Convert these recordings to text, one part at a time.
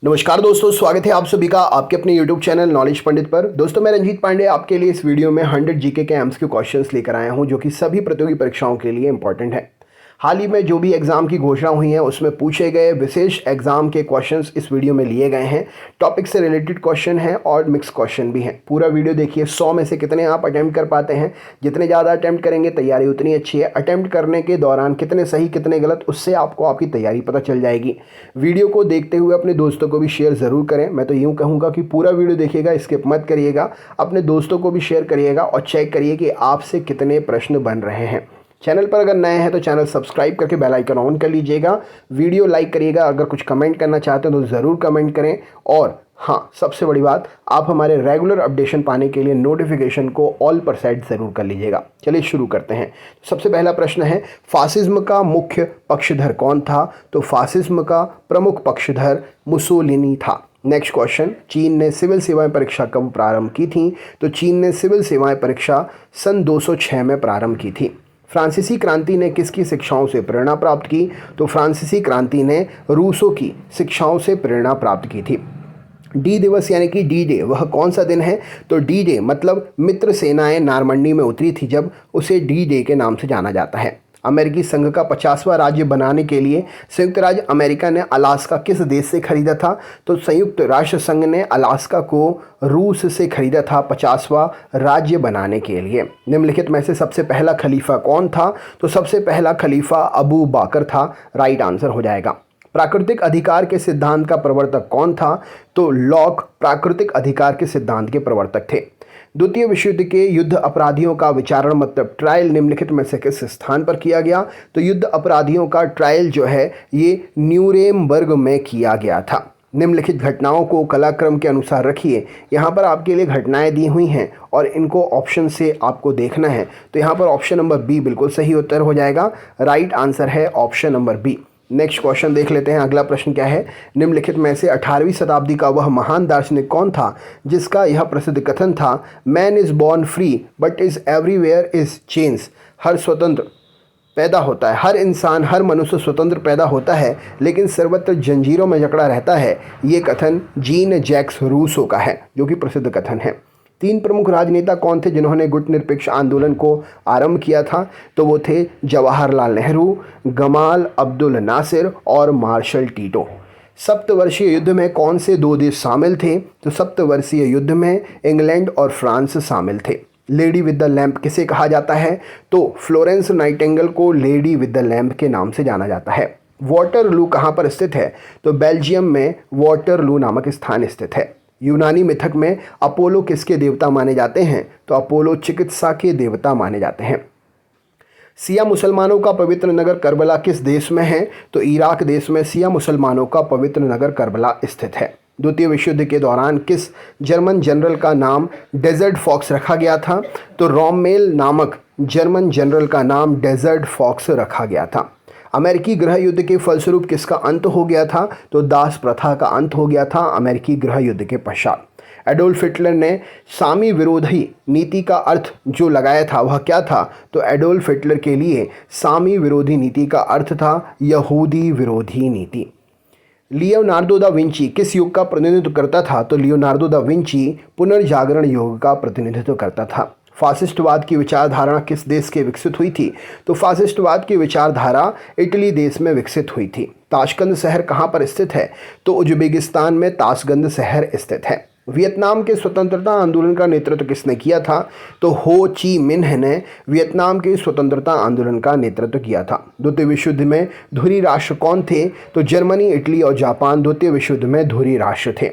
नमस्कार दोस्तों, स्वागत है आप सभी का आपके अपने YouTube चैनल नॉलेज पंडित पर। दोस्तों, मैं रंजीत पांडे आपके लिए इस वीडियो में 100 जीके के एमसीक्यू क्वेश्चंस लेकर आया हूं जो कि सभी प्रतियोगी परीक्षाओं के लिए इंपॉर्टेंट है। हाल ही में जो भी एग्जाम की घोषणा हुई है उसमें पूछे गए विशेष एग्जाम के क्वेश्चंस इस वीडियो में लिए गए हैं। टॉपिक से रिलेटेड क्वेश्चन है और मिक्स क्वेश्चन भी हैं। पूरा वीडियो देखिए। 100 में से कितने आप अटेम्प्ट कर पाते हैं। जितने ज़्यादा अटेम्प्ट करेंगे तैयारी उतनी अच्छी है। अटेम्प्ट करने के दौरान कितने सही कितने गलत, उससे आपको आपकी तैयारी पता चल जाएगी। वीडियो को देखते हुए अपने दोस्तों को भी शेयर ज़रूर करें। मैं तो यूँ कहूँगा कि पूरा वीडियो देखिएगा, स्किप मत करिएगा। अपने दोस्तों को भी शेयर करिएगा और चेक करिए कि आपसे कितने प्रश्न बन रहे हैं। चैनल पर अगर नए हैं तो चैनल सब्सक्राइब करके बेल आइकन ऑन कर लीजिएगा। वीडियो लाइक करिएगा। अगर कुछ कमेंट करना चाहते हैं तो ज़रूर कमेंट करें। और हाँ, सबसे बड़ी बात, आप हमारे रेगुलर अपडेशन पाने के लिए नोटिफिकेशन को ऑल पर सेट ज़रूर कर लीजिएगा। चलिए शुरू करते हैं। सबसे पहला प्रश्न है, फासिज्म का मुख्य पक्षधर कौन था? तो फासिज्म का प्रमुख पक्षधर मुसोलिनी था। नेक्स्ट क्वेश्चन, चीन ने सिविल सेवाएं परीक्षा कब प्रारंभ की थी? तो चीन ने सिविल सेवाएं परीक्षा सन 206 में प्रारंभ की थी। फ्रांसीसी क्रांति ने किसकी शिक्षाओं से प्रेरणा प्राप्त की? तो फ्रांसीसी क्रांति ने रूसों की शिक्षाओं से प्रेरणा प्राप्त की थी। डी दिवस यानी कि डी डे वह कौन सा दिन है? तो डी डे मतलब मित्र सेनाएं नॉर्मंडी में उतरी थी जब, उसे डी डे के नाम से जाना जाता है। अमेरिकी संघ का 50वां राज्य बनाने के लिए संयुक्त राज्य अमेरिका ने अलास्का किस देश से खरीदा था? तो संयुक्त राष्ट्र संघ ने अलास्का को रूस से खरीदा था 50वां राज्य बनाने के लिए। निम्नलिखित में से सबसे पहला खलीफा कौन था? तो सबसे पहला खलीफा अबू बाकर था। राइट आंसर हो जाएगा। प्राकृतिक अधिकार के सिद्धांत का प्रवर्तक कौन था? तो लॉक प्राकृतिक अधिकार के सिद्धांत के प्रवर्तक थे। द्वितीय विश्व युद्ध के युद्ध अपराधियों का विचारण मतलब ट्रायल निम्नलिखित में से किस स्थान पर किया गया? तो युद्ध अपराधियों का ट्रायल जो है ये न्यूरेमबर्ग में किया गया था। निम्नलिखित घटनाओं को कलाक्रम के अनुसार रखिए। यहाँ पर आपके लिए घटनाएं दी हुई हैं और इनको ऑप्शन से आपको देखना है। तो यहाँ पर ऑप्शन नंबर बी बिल्कुल सही उत्तर हो जाएगा। राइट आंसर है option number B. Next question देख लेते हैं। अगला प्रश्न क्या है, निम्नलिखित में से 18वीं शताब्दी का वह महान दार्शनिक कौन था जिसका यह प्रसिद्ध कथन था, man is born free but is everywhere is change. हर स्वतंत्र पैदा होता है, हर इंसान हर मनुष्य स्वतंत्र पैदा होता है लेकिन सर्वत्र जंजीरों में जकड़ा रहता है। ये कथन जीन जैक्स रूसो का है जो कि प्रसिद्ध कथन है। 3 प्रमुख राजनेता कौन थे जिन्होंने गुट निरपेक्ष आंदोलन को आरंभ किया था? तो वो थे जवाहरलाल नेहरू, गमाल अब्दुल नासिर और मार्शल टीटो। सप्तवर्षीय युद्ध में कौन से 2 देश शामिल थे? तो सप्तवर्षीय युद्ध में इंग्लैंड और फ्रांस शामिल थे। लेडी विद द लैम्प किसे कहा जाता है? तो फ्लोरेंस नाइटिंगेल को लेडी विद द लैम्प के नाम से जाना जाता है। वाटरलू कहाँ पर स्थित है? तो बेल्जियम में वाटरलू नामक स्थान स्थित है। यूनानी मिथक में अपोलो किसके देवता माने जाते हैं? तो अपोलो चिकित्सा के देवता माने जाते हैं। सिया मुसलमानों का पवित्र नगर करबला किस देश में है? तो इराक देश में सिया मुसलमानों का पवित्र नगर करबला स्थित है। द्वितीय विश्व युद्ध के दौरान किस जर्मन जनरल का नाम डेजर्ट फॉक्स रखा गया था? तो रोमेल नामक जर्मन जनरल का नाम डेजर्ट फॉक्स रखा गया था। अमेरिकी गृह युद्ध के फलस्वरूप किसका अंत हो गया था? तो दास प्रथा का अंत हो गया था अमेरिकी गृह युद्ध के पश्चात। एडोल्फ हिटलर ने सामी विरोधी नीति का अर्थ जो लगाया था वह क्या था? तो एडोल्फ हिटलर के लिए सामी विरोधी नीति का अर्थ था यहूदी विरोधी नीति। लियोनार्डो दा विंची किस युग का प्रतिनिधित्व करता था? तो लियोनार्डो दा विंची पुनर्जागरण युग का प्रतिनिधित्व करता था। फासिस्टवाद की विचारधारा किस देश के विकसित हुई थी? तो फासिस्टवाद की विचारधारा इटली देश में विकसित हुई थी। ताशकंद शहर कहाँ पर स्थित है? तो उज्बेकिस्तान में ताशकंद शहर स्थित है। वियतनाम के स्वतंत्रता आंदोलन का नेतृत्व किसने किया था? तो हो ची मिन्ह ने वियतनाम के स्वतंत्रता आंदोलन का नेतृत्व किया था। द्वितीय विश्व युद्ध में धुरी राष्ट्र कौन थे? तो जर्मनी, इटली और जापान द्वितीय विश्व युद्ध में धुरी राष्ट्र थे।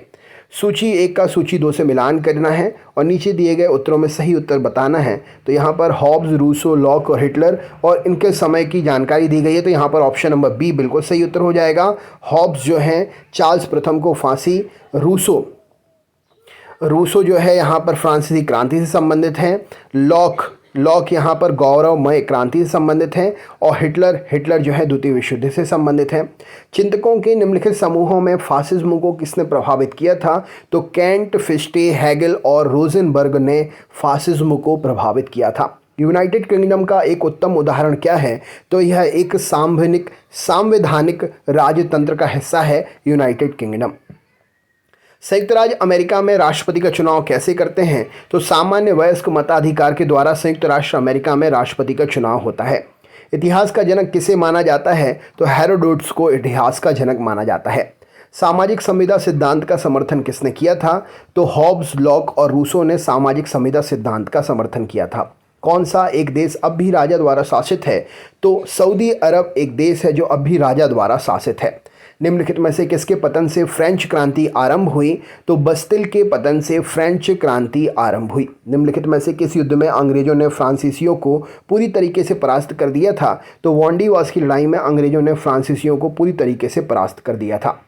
सूची 1 का सूची 2 से मिलान करना है और नीचे दिए गए उत्तरों में सही उत्तर बताना है। तो यहाँ पर हॉब्स, रूसो, लॉक और हिटलर और इनके समय की जानकारी दी गई है। तो यहाँ पर ऑप्शन नंबर बी बिल्कुल सही उत्तर हो जाएगा। हॉब्स जो हैं चार्ल्स प्रथम को फांसी, रूसो जो है यहाँ पर फ्रांसीसी क्रांति से संबंधित है, लॉक यहाँ पर गौरवमय क्रांति से संबंधित है और हिटलर जो है द्वितीय विश्व युद्ध से संबंधित है। चिंतकों के निम्नलिखित समूहों में फासिज्म को किसने प्रभावित किया था? तो कैंट, फिस्टे, हैगल और रोजनबर्ग ने फासिज्म को प्रभावित किया था। यूनाइटेड किंगडम का एक उत्तम उदाहरण क्या है? तो यह एक सांवैधानिक राजतंत्र का हिस्सा है यूनाइटेड किंगडम। संयुक्त राज्य अमेरिका में राष्ट्रपति का चुनाव कैसे करते हैं? तो सामान्य वयस्क मताधिकार के द्वारा संयुक्त राष्ट्र अमेरिका में राष्ट्रपति का चुनाव होता है। इतिहास का जनक किसे माना जाता है? तो हेरोडोटस को इतिहास का जनक माना जाता है। सामाजिक संविदा सिद्धांत का समर्थन किसने किया था? तो हॉब्स, लॉक और रूसो ने सामाजिक संविदा सिद्धांत का समर्थन किया था। कौन सा एक देश अब भी राजा द्वारा शासित है? तो सऊदी अरब एक देश है जो अब भी राजा द्वारा शासित है। निम्नलिखित में से किसके पतन से फ्रेंच क्रांति आरंभ हुई? तो बस्तिल के पतन से फ्रेंच क्रांति आरंभ हुई। निम्नलिखित में से किस युद्ध में अंग्रेजों ने फ्रांसीसियों को पूरी तरीके से परास्त कर दिया था? तो वांडीवास की लड़ाई में अंग्रेजों ने फ्रांसीसियों को पूरी तरीके से परास्त कर दिया था।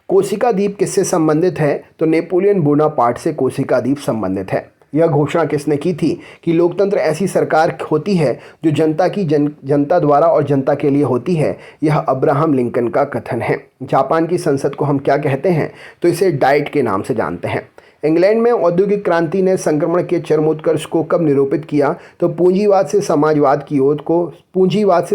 कोसिका द्वीप किससे संबंधित है? तो नेपोलियन बोनापार्ट से कोसिका द्वीप संबंधित है। यह घोषणा किसने की थी कि लोकतंत्र ऐसी सरकार होती है जो जनता द्वारा और जनता के लिए होती है? यह अब्राहम लिंकन का कथन है। जापान की संसद को हम क्या कहते हैं? तो इसे डाइट के नाम से जानते हैं। इंग्लैंड में औद्योगिक क्रांति ने संक्रमण के चरमोत्कर्ष को कब निरूपित किया? तो पूंजीवाद से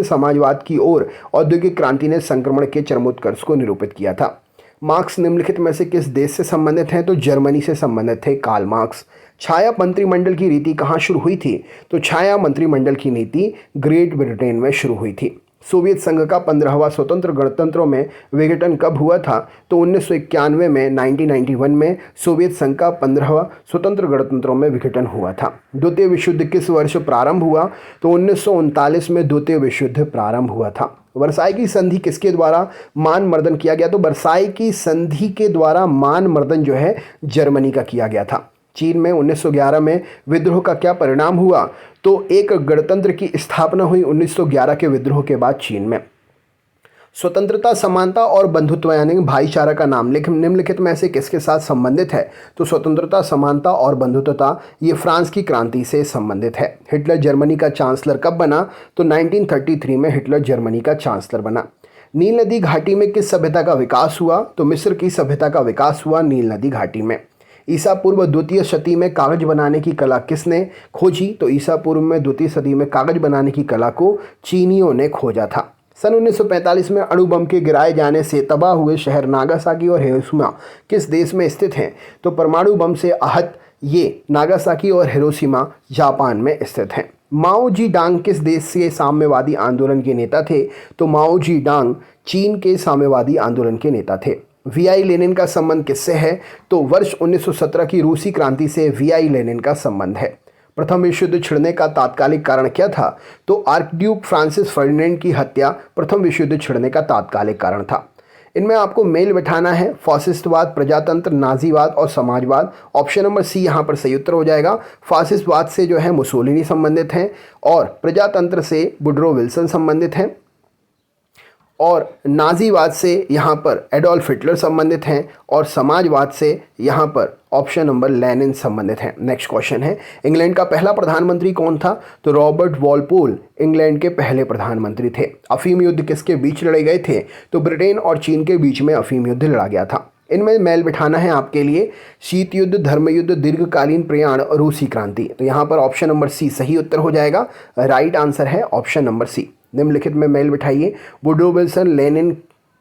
समाजवाद की ओर औद्योगिक क्रांति ने संक्रमण के चरमोत्कर्ष को निरूपित किया था। मार्क्स निम्नलिखित में से किस देश से संबंधित हैं? तो जर्मनी से संबंधित थे कार्ल मार्क्स। छाया मंत्रिमंडल की नीति कहाँ शुरू हुई थी? तो छाया मंत्रिमंडल की नीति ग्रेट ब्रिटेन में शुरू हुई थी। सोवियत संघ का 15वां स्वतंत्र गणतंत्रों में विघटन कब हुआ था? तो 1991 में 1991 में सोवियत संघ का 15वां स्वतंत्र गणतंत्रों में विघटन हुआ था। द्वितीय विश्व युद्ध किस वर्ष प्रारंभ हुआ? तो 1939 में द्वितीय विश्व युद्ध प्रारंभ हुआ था। वर्साई की संधि किसके द्वारा मान मर्दन किया गया? तो वर्साई की संधि के द्वारा मान मर्दन जो है जर्मनी का किया गया था। चीन में 1911 में विद्रोह का क्या परिणाम हुआ? तो एक गणतंत्र की स्थापना हुई 1911 के विद्रोह के बाद चीन में। स्वतंत्रता, समानता और बंधुत्व यानी भाईचारा का नाम निम्नलिखित में से किसके साथ संबंधित है? तो स्वतंत्रता, समानता और बंधुत्वता ये फ्रांस की क्रांति से संबंधित है। हिटलर जर्मनी का चांसलर कब बना? तो 1933 में हिटलर जर्मनी का चांसलर बना। नील नदी घाटी में किस सभ्यता का विकास हुआ? तो मिस्र की सभ्यता का विकास हुआ नील नदी घाटी में। ईसा पूर्व द्वितीय शती में कागज बनाने की कला किसने खोजी? तो ईसा पूर्व में द्वितीय सदी में कागज बनाने की कला को चीनियों ने खोजा था। सन 1945 में अणु बम के गिराए जाने से तबाह हुए शहर नागासाकी और हिरोशिमा किस देश में स्थित हैं? तो परमाणु बम से आहत ये नागासाकी और हिरोशिमा जापान में स्थित हैं। माओ जी डांग किस देश के साम्यवादी आंदोलन के नेता थे? तो माओ जी डांग चीन के साम्यवादी आंदोलन के नेता थे। वीआई लेनिन का संबंध किससे है? तो वर्ष 1917 की रूसी क्रांति से वीआई लेनिन का संबंध है। प्रथम विश्व युद्ध छिड़ने का तात्कालिक कारण क्या था? तो आर्कड्यूक फ्रांसिस फर्डिनेंड की हत्या प्रथम विश्व युद्ध छिड़ने का तात्कालिक कारण था। इनमें आपको मेल बिठाना है फासिस्टवाद, प्रजातंत्र, नाजीवाद और समाजवाद। ऑप्शन नंबर सी यहाँ पर सही उत्तर हो जाएगा। फासिस्टवाद से जो है मुसोलिनी संबंधित हैं और प्रजातंत्र से वुड्रो विल्सन संबंधित हैं और नाजीवाद से यहाँ पर एडोल्फ हिटलर संबंधित हैं और समाजवाद से यहाँ पर ऑप्शन नंबर लेनिन संबंधित हैं। नेक्स्ट क्वेश्चन है, इंग्लैंड का पहला प्रधानमंत्री कौन था? तो रॉबर्ट वॉलपोल इंग्लैंड के पहले प्रधानमंत्री थे। अफीम युद्ध किसके बीच लड़े गए थे? तो ब्रिटेन और चीन के बीच में अफीम युद्ध लड़ा गया था। इनमें मेल बिठाना है आपके लिए शीत युद्ध, धर्म युद्ध, दीर्घकालीन प्रयाण और रूसी क्रांति। तो यहाँ पर ऑप्शन नंबर सी सही उत्तर हो जाएगा। राइट आंसर है ऑप्शन नंबर सी। निम्नलिखित में मेल बिठाइए वुड्रो विल्सन, लेनिन,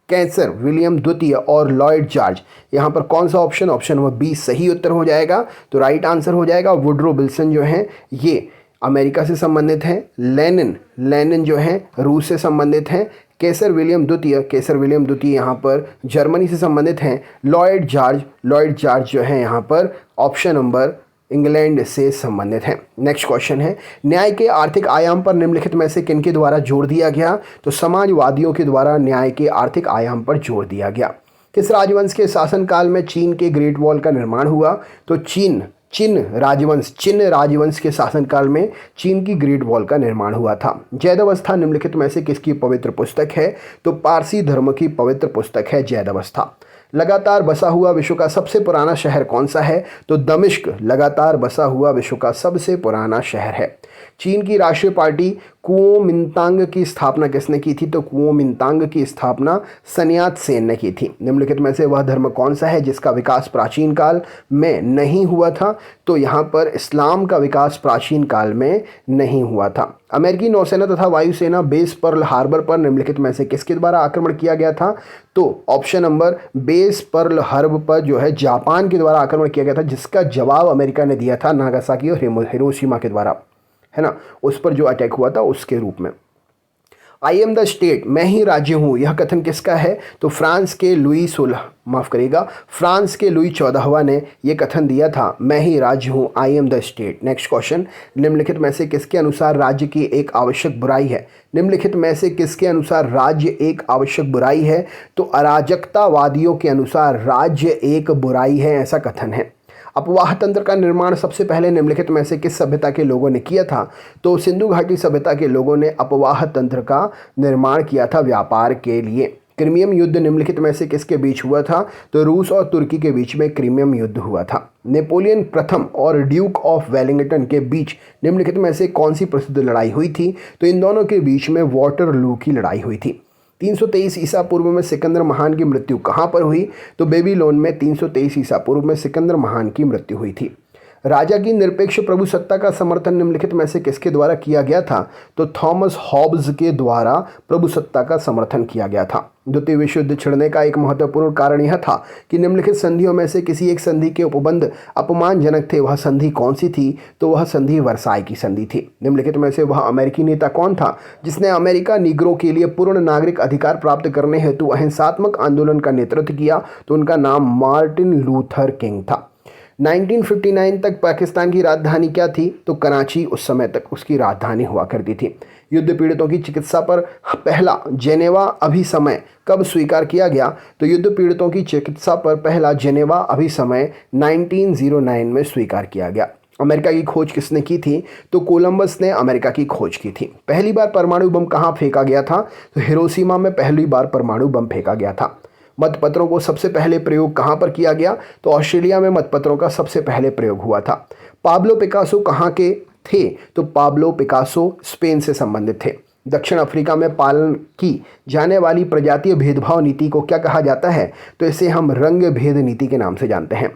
कैसर विलियम द्वितीय और लॉयड जॉर्ज। यहाँ पर कौन सा ऑप्शन? ऑप्शन नंबर बी सही उत्तर हो जाएगा। तो राइट आंसर हो जाएगा वुड्रो विल्सन जो है ये अमेरिका से संबंधित हैं। लेनिन जो है रूस से संबंधित हैं। कैसर विलियम द्वितीय यहाँ पर जर्मनी से संबंधित हैं। लॉयड जॉर्ज जो है यहाँ पर ऑप्शन नंबर इंग्लैंड से संबंधित हैं। नेक्स्ट क्वेश्चन है, न्याय के आर्थिक आयाम पर निम्नलिखित में से किनके द्वारा जोर दिया गया? तो समाजवादियों के द्वारा न्याय के आर्थिक आयाम पर जोर दिया गया। किस राजवंश के शासनकाल में चीन के ग्रेट वॉल का निर्माण हुआ? तो चिन राजवंश के शासनकाल में चीन की ग्रेट वॉल का निर्माण हुआ था। जैदवस्था निम्नलिखित में से किसकी पवित्र पुस्तक है? तो पारसी धर्म की पवित्र पुस्तक है जैदवस्था। लगातार बसा हुआ विश्व का सबसे पुराना शहर कौन सा है? तो दमिश्क लगातार बसा हुआ विश्व का सबसे पुराना शहर है। चीन की राष्ट्रीय पार्टी कुओमिंतांग की स्थापना किसने की थी? तो कुओमिंतांग की स्थापना sun यat-sen ने की थी। निम्नलिखित में से वह धर्म कौन सा है जिसका विकास प्राचीन काल में नहीं हुआ था? तो यहाँ पर इस्लाम का विकास प्राचीन काल में नहीं हुआ था। अमेरिकी नौसेना तथा वायुसेना बेस पर्ल हार्बर पर निम्नलिखित में से किसके द्वारा आक्रमण किया गया था? तो option number base Pearl Harbor पर जो है जापान के द्वारा आक्रमण किया गया था, जिसका जवाब अमेरिका ने दिया था नागासाकी और हिरोशिमा के द्वारा, है ना, उस पर जो अटैक हुआ था उसके रूप में। आई एम द स्टेट, मैं ही राज्य हूँ, यह कथन किसका है? तो फ्रांस के लुई 14वां ने यह कथन दिया था, मैं ही राज्य हूँ, I am the state. Next question, निम्नलिखित में से किसके अनुसार राज्य की एक आवश्यक बुराई है? निम्नलिखित में से किसके अनुसार राज्य एक आवश्यक बुराई है? तो अराजकतावादियों के अनुसार राज्य एक बुराई है, ऐसा कथन है। अपवाह तंत्र का निर्माण सबसे पहले निम्नलिखित में से किस सभ्यता के लोगों ने किया था? तो सिंधु घाटी सभ्यता के लोगों ने अपवाह तंत्र का निर्माण किया था व्यापार के लिए। क्रीमियम युद्ध निम्नलिखित में से किसके बीच हुआ था? तो रूस और तुर्की के बीच में क्रीमियम युद्ध हुआ था। नेपोलियन प्रथम और ड्यूक ऑफ वेलिंगटन के बीच निम्नलिखित में से कौन सी प्रसिद्ध लड़ाई हुई थी? तो इन दोनों के बीच में वाटरलू की लड़ाई हुई थी। 323 ईसा पूर्व में सिकंदर महान की मृत्यु कहाँ पर हुई? तो बेबीलोन में 323 ईसा पूर्व में सिकंदर महान की मृत्यु हुई थी। राजा की निरपेक्ष प्रभु सत्ता का समर्थन निम्नलिखित में से किसके द्वारा किया गया था? तो थॉमस हॉब्स के द्वारा प्रभु सत्ता का समर्थन किया गया था। द्वितीय विश्व युद्ध छिड़ने का एक महत्वपूर्ण कारण यह था कि निम्नलिखित संधियों में से किसी एक संधि के उपबंध अपमानजनक थे। वह संधि कौन सी थी? तो वह संधि वर्साई की संधि थी। निम्नलिखित में से वह अमेरिकी नेता कौन था जिसने अमेरिका निग्रो के लिए पूर्ण नागरिक अधिकार प्राप्त करने हेतु अहिंसात्मक आंदोलन का नेतृत्व किया? तो उनका नाम मार्टिन लूथर किंग था। 1959 तक पाकिस्तान की राजधानी क्या थी? तो कराची उस समय तक उसकी राजधानी हुआ करती थी। युद्ध पीड़ितों की चिकित्सा पर पहला जेनेवा अभिसमय कब स्वीकार किया गया? तो युद्ध पीड़ितों की चिकित्सा पर पहला जेनेवा अभिसमय 1909 में स्वीकार किया गया। अमेरिका की खोज किसने की थी? तो कोलंबस ने अमेरिका की खोज की थी। पहली बार परमाणु बम कहाँ फेंका गया था? तो हिरोशिमा में पहली बार परमाणु बम फेंका गया था। मतपत्रों को सबसे पहले प्रयोग कहाँ पर किया गया? तो ऑस्ट्रेलिया में मतपत्रों का सबसे पहले प्रयोग हुआ था। पाब्लो पिकासो कहाँ के थे? तो पाब्लो पिकासो स्पेन से संबंधित थे। दक्षिण अफ्रीका में पालन की जाने वाली प्रजातीय भेदभाव नीति को क्या कहा जाता है? तो इसे हम रंग भेद नीति के नाम से जानते हैं।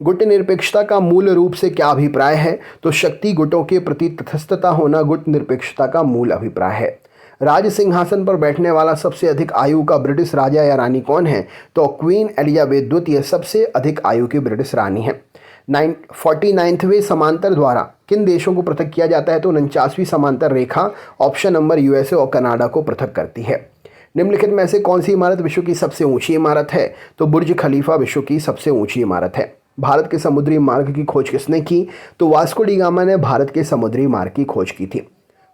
गुट निरपेक्षता का मूल रूप से क्या अभिप्राय है? तो शक्ति गुटों के प्रति तटस्थता होना गुट निरपेक्षता का मूल अभिप्राय है। राज सिंहासन पर बैठने वाला सबसे अधिक आयु का ब्रिटिश राजा या रानी कौन है? तो क्वीन एलिजाबेथ द्वितीय सबसे अधिक आयु की ब्रिटिश रानी है। 49वें समांतर द्वारा किन देशों को पृथक किया जाता है? तो 49वीं समांतर रेखा ऑप्शन नंबर यूएसए और कनाडा को पृथक करती है। निम्नलिखित में से कौन सी इमारत विश्व की सबसे ऊंची इमारत है? तो बुर्ज खलीफा विश्व की सबसे ऊंची इमारत है। भारत के समुद्री मार्ग की खोज किसने की? तो वास्को डी गामा ने भारत के समुद्री मार्ग की खोज की थी।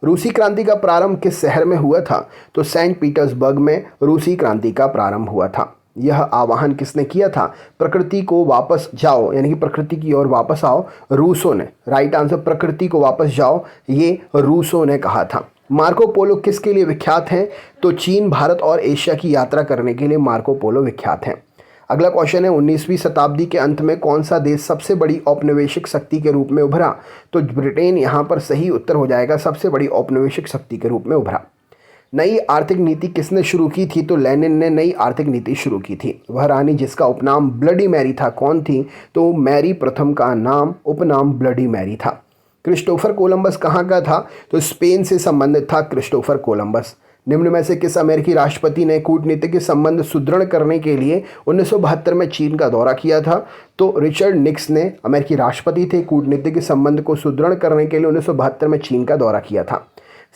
रूसी क्रांति का प्रारंभ किस शहर में हुआ था? तो सेंट पीटर्सबर्ग में रूसी क्रांति का प्रारंभ हुआ था। यह आह्वान किसने किया था? प्रकृति को वापस जाओ, यानी कि प्रकृति की ओर वापस आओ, रूसों ने। राइट आंसर, प्रकृति को वापस जाओ, ये रूसों ने कहा था। मार्को पोलो किसके लिए विख्यात हैं? तो चीन, भारत और एशिया की यात्रा करने के लिए मार्को पोलो विख्यात हैं। अगला क्वेश्चन है, 19वीं शताब्दी के अंत में कौन सा देश सबसे बड़ी औपनिवेशिक शक्ति के रूप में उभरा? तो ब्रिटेन यहाँ पर सही उत्तर हो जाएगा, सबसे बड़ी औपनिवेशिक शक्ति के रूप में उभरा। नई आर्थिक नीति किसने शुरू की थी? तो लेनिन ने नई आर्थिक नीति शुरू की थी। वह रानी जिसका उपनाम ब्लडी मैरी था कौन थी? तो मैरी प्रथम का नाम उपनाम ब्लडी मैरी था। क्रिस्टोफर कोलंबस कहाँ का था? तो स्पेन से संबंधित था क्रिस्टोफर कोलंबस। निम्न में से किस अमेरिकी राष्ट्रपति ने कूटनीतिक संबंध सुदृढ़ करने के लिए 1972 में चीन का दौरा किया था? तो रिचर्ड निक्सन ने अमेरिकी राष्ट्रपति थे, कूटनीतिक संबंध को सुदृढ़ करने के लिए 1972 में चीन का दौरा किया था।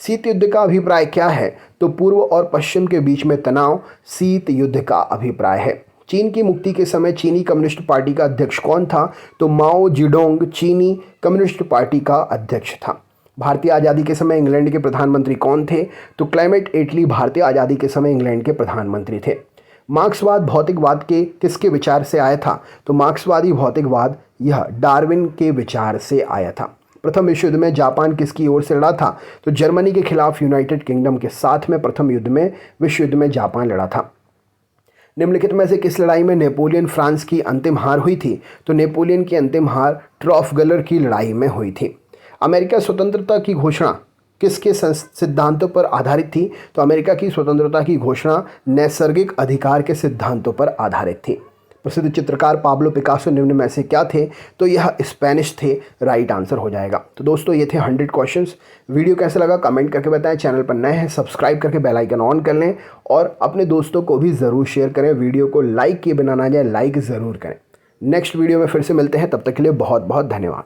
शीत युद्ध का अभिप्राय क्या है? तो पूर्व और पश्चिम के बीच में तनाव शीत युद्ध का अभिप्राय है। चीन की मुक्ति के समय चीनी कम्युनिस्ट पार्टी का अध्यक्ष कौन था? तो माओ जेडोंग चीनी कम्युनिस्ट पार्टी का अध्यक्ष था। भारतीय आज़ादी के समय इंग्लैंड के प्रधानमंत्री कौन थे? तो क्लेमेंट एटली भारतीय आज़ादी के समय इंग्लैंड के प्रधानमंत्री थे। मार्क्सवाद भौतिकवाद के किसके विचार से आया था? तो मार्क्सवादी भौतिकवाद यह डार्विन के विचार से आया था। प्रथम विश्व युद्ध में जापान किसकी ओर से लड़ा था? तो जर्मनी के खिलाफ यूनाइटेड किंगडम के साथ में प्रथम युद्ध में विश्व युद्ध में जापान लड़ा था। निम्नलिखित में से किस लड़ाई में नेपोलियन फ्रांस की अंतिम हार हुई थी? तो नेपोलियन की अंतिम हार ट्राफलगर की लड़ाई में हुई थी। अमेरिका स्वतंत्रता की घोषणा किसके सिद्धांतों पर आधारित थी? तो अमेरिका की स्वतंत्रता की घोषणा नैसर्गिक अधिकार के सिद्धांतों पर आधारित थी। प्रसिद्ध चित्रकार पाब्लो पिकासो निम्न में से क्या थे? तो यह स्पेनिश थे। राइट आंसर हो जाएगा। तो दोस्तों ये थे 100 क्वेश्चंस। वीडियो कैसा लगा कमेंट करके बताएं। चैनल पर नए हैं सब्सक्राइब करके बेल आइकन ऑन कर लें और अपने दोस्तों को भी ज़रूर शेयर करें। वीडियो को लाइक किए बिना ना जाए, लाइक ज़रूर करें। नेक्स्ट वीडियो में फिर से मिलते हैं, तब तक के लिए बहुत बहुत धन्यवाद।